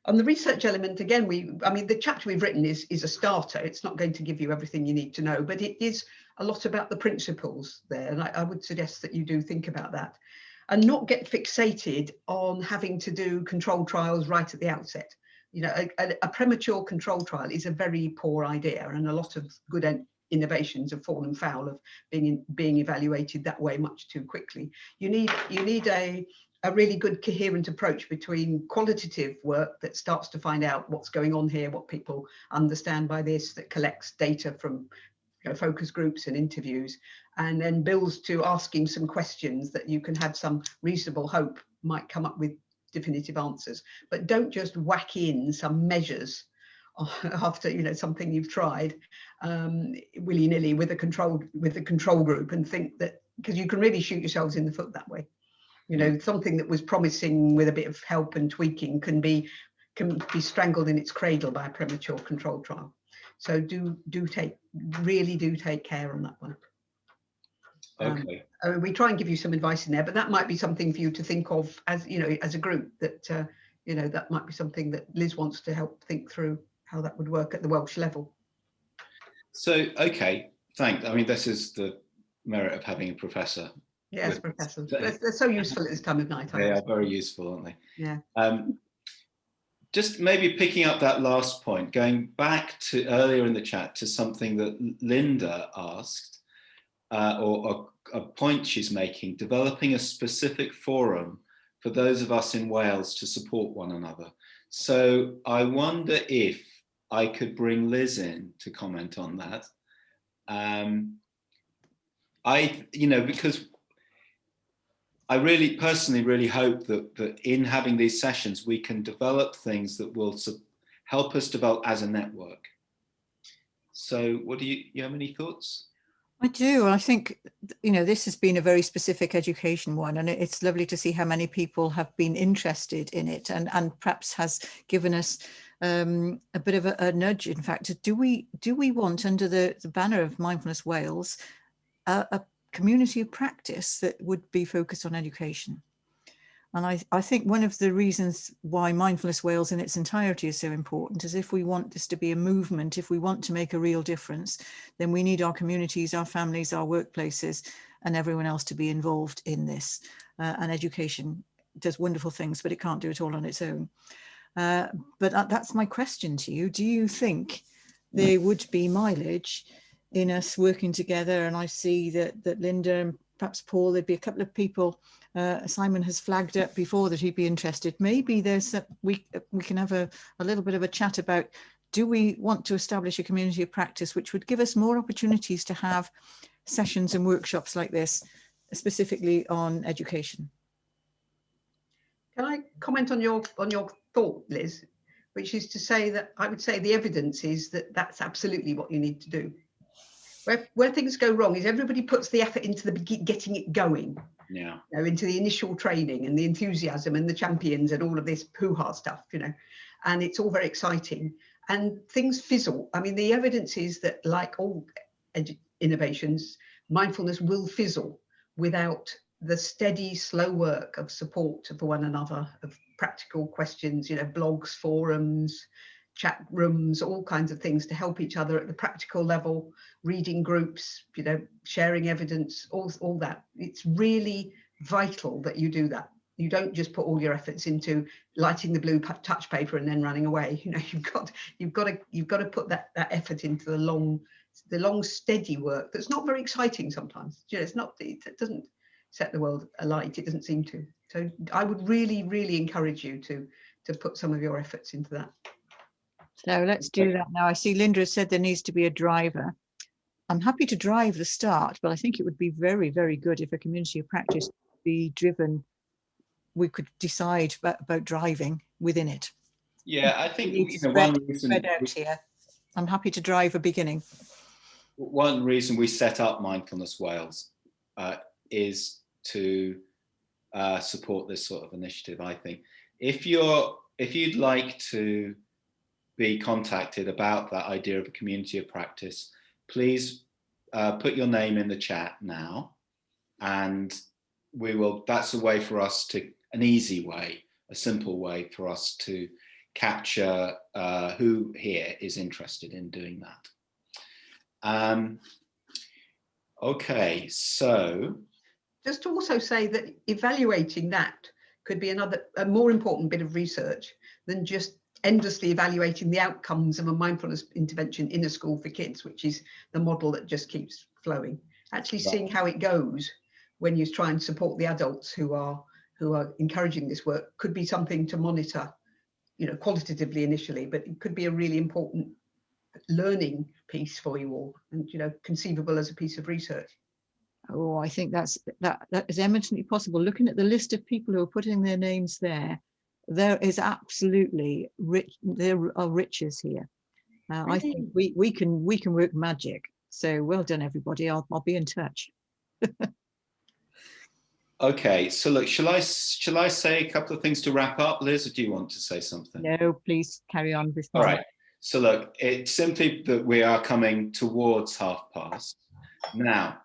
On the research element, again, the chapter we've written is a starter. It's not going to give you everything you need to know, but it is a lot about the principles there. And I would suggest that you do think about that and not get fixated on having to do controlled trials right at the outset. A premature control trial is a very poor idea, and a lot of good innovations have fallen foul of being evaluated that way much too quickly. You need a really good coherent approach between qualitative work that starts to find out what's going on here, what people understand by this, that collects data from focus groups and interviews, and then builds to asking some questions that you can have some reasonable hope might come up with definitive answers. But don't just whack in some measures after something you've tried willy-nilly with a control group and think that, because you can really shoot yourselves in the foot that way. Something that was promising with a bit of help and tweaking can be strangled in its cradle by a premature control trial. So really do take care on that one. Okay. We try and give you some advice in there, but that might be something for you to think of as as a group. That that might be something that Liz wants to help think through how that would work at the Welsh level. So, okay, thanks. I mean, this is the merit of having a professor. Yes, professors. They're so useful at this time of night. They are very useful, aren't they? Yeah. Just maybe picking up that last point, going back to earlier in the chat to something that Linda asked, or a point she's making, developing a specific forum for those of us in Wales to support one another. So I wonder if I could bring Liz in to comment on that. Because I really personally really hope that in having these sessions, we can develop things that will help us develop as a network. So what do you have any thoughts? I do. I think, this has been a very specific education one, and it's lovely to see how many people have been interested in it, and perhaps has given us a bit of a nudge. In fact, do we want, under the banner of Mindfulness Wales, a community of practice that would be focused on education? And I think one of the reasons why Mindfulness Wales in its entirety is so important is, if we want this to be a movement, if we want to make a real difference, then we need our communities, our families, our workplaces, and everyone else to be involved in this. And education does wonderful things, but it can't do it all on its own. But that's my question to you. Do you think there would be mileage in us working together? And I see that Linda and perhaps Paul, there'd be a couple of people, Simon has flagged up before that he'd be interested. Maybe we can have a little bit of a chat about, do we want to establish a community of practice which would give us more opportunities to have sessions and workshops like this, specifically on education? Can I comment on your thought, Liz? Which is to say that I would say the evidence is that that's absolutely what you need to do. Where things go wrong is everybody puts the effort into getting it going. Yeah. Into the initial training and the enthusiasm and the champions and all of this hoo-ha stuff, and it's all very exciting, and things fizzle. I mean, the evidence is that, like all innovations, mindfulness will fizzle without the steady, slow work of support for one another, of practical questions, blogs, forums, chat rooms, all kinds of things to help each other at the practical level, reading groups, sharing evidence, all that. It's really vital that you do that. You don't just put all your efforts into lighting the blue touch paper and then running away. You've got to put that effort into the long steady work that's not very exciting sometimes. It doesn't set the world alight. It doesn't seem to. So I would really, really encourage you to put some of your efforts into that. So let's do that now. I see Linda has said there needs to be a driver. I'm happy to drive the start, but I think it would be very, very good if a community of practice be driven. We could decide about driving within it. Yeah, I think one reason spread out here. I'm happy to drive a beginning. One reason we set up Mindfulness Wales is to support this sort of initiative. I think if you'd like to be contacted about that idea of a community of practice, please put your name in the chat now, and that's a way for us an easy way, a simple way for us to capture who here is interested in doing that. Okay, so just to also say that evaluating that could be a more important bit of research than just endlessly evaluating the outcomes of a mindfulness intervention in a school for kids, which is the model that just keeps flowing. Actually seeing how it goes when you try and support the adults who are encouraging this work could be something to monitor, qualitatively initially, but it could be a really important learning piece for you all, and conceivable as a piece of research. Oh, I think that is eminently possible. Looking at the list of people who are putting their names there is absolutely rich. There are riches here. I think we can work magic. So well done, everybody. I'll be in touch. Okay, so look, shall I say a couple of things to wrap up, Liz, or do you want to say something? No, please carry on. All right. So look, it's simply that we are coming towards past. Now,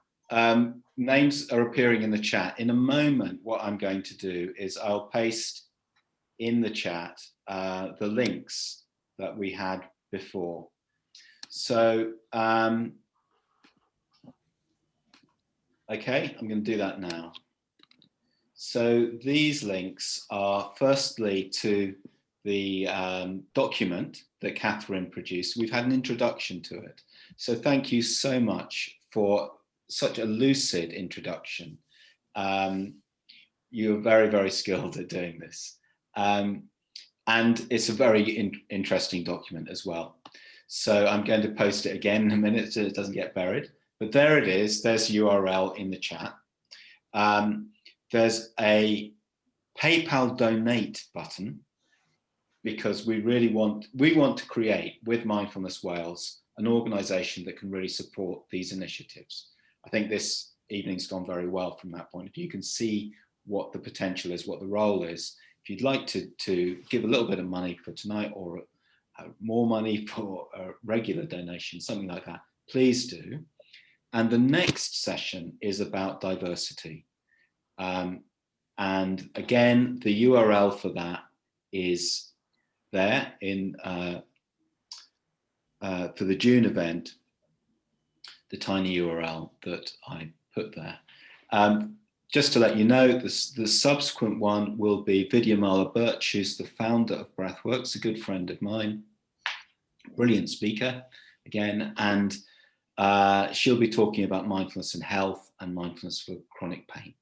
names are appearing in the chat. In a moment, what I'm going to do is I'll paste in the chat the links that we had before. So, okay, I'm going to do that now. So these links are firstly to the document that Catherine produced. We've had an introduction to it. So thank you so much for such a lucid introduction. you're very, very skilled at doing this. And it's a very interesting document as well. So I'm going to post it again in a minute so it doesn't get buried. But there it is. There's the URL in the chat. There's a PayPal donate button, because we want to create with Mindfulness Wales an organisation that can really support these initiatives. I think this evening's gone very well from that point of view. You can see what the potential is, what the role is. If you'd like to give a little bit of money for tonight, or more money for a regular donation, something like that, please do. And the next session is about diversity. And again, the URL for that is there in for the June event, the tiny URL that I put there. Just to let you know, the subsequent one will be Vidyamala Birch, who's the founder of Breathworks, a good friend of mine, brilliant speaker again, and she'll be talking about mindfulness and health and mindfulness for chronic pain.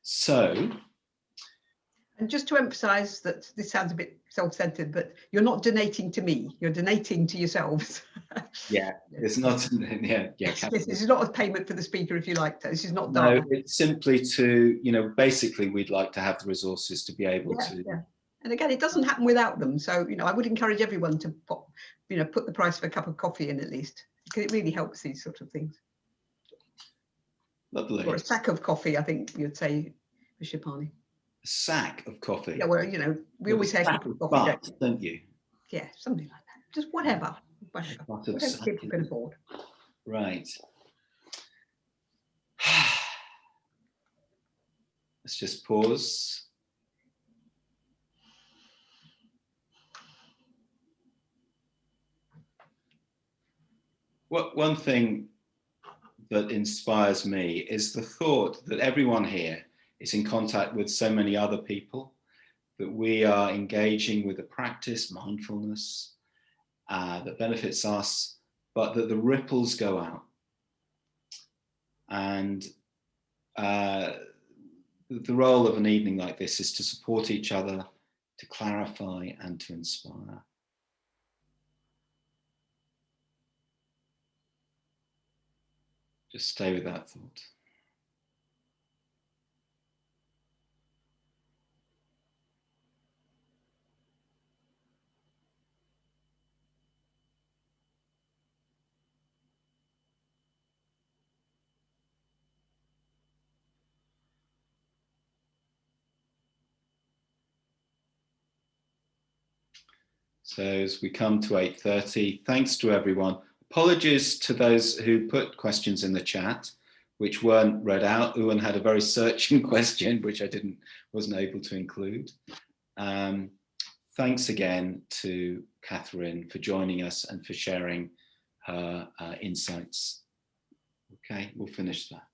So, and just to emphasize that this sounds a bit self-centered, but you're not donating to me, you're donating to yourselves. Yeah, it's not, yeah. This is not a payment for the speaker, if you like. This is not done. done. No, it's simply to, basically we'd like to have the resources to be able to. Yeah. And again, it doesn't happen without them. So, I would encourage everyone to put the price of a cup of coffee in at least, because it really helps these sort of things. Lovely. Or a sack of coffee, I think you'd say, for Shipani. A sack of coffee. Yeah, well, we always say a cup of coffee, don't you? Yeah, something like that. Just whatever people can afford. Right. Let's just pause. One thing that inspires me is the thought that everyone here is in contact with so many other people, that we are engaging with a practice, mindfulness, that benefits us, but that the ripples go out. And the role of an evening like this is to support each other, to clarify and to inspire. Just stay with that thought. So as we come to 8:30, thanks to everyone. Apologies to those who put questions in the chat, which weren't read out. Ewan had a very searching question, which I wasn't able to include. Thanks again to Catherine for joining us and for sharing her insights. Okay, we'll finish that.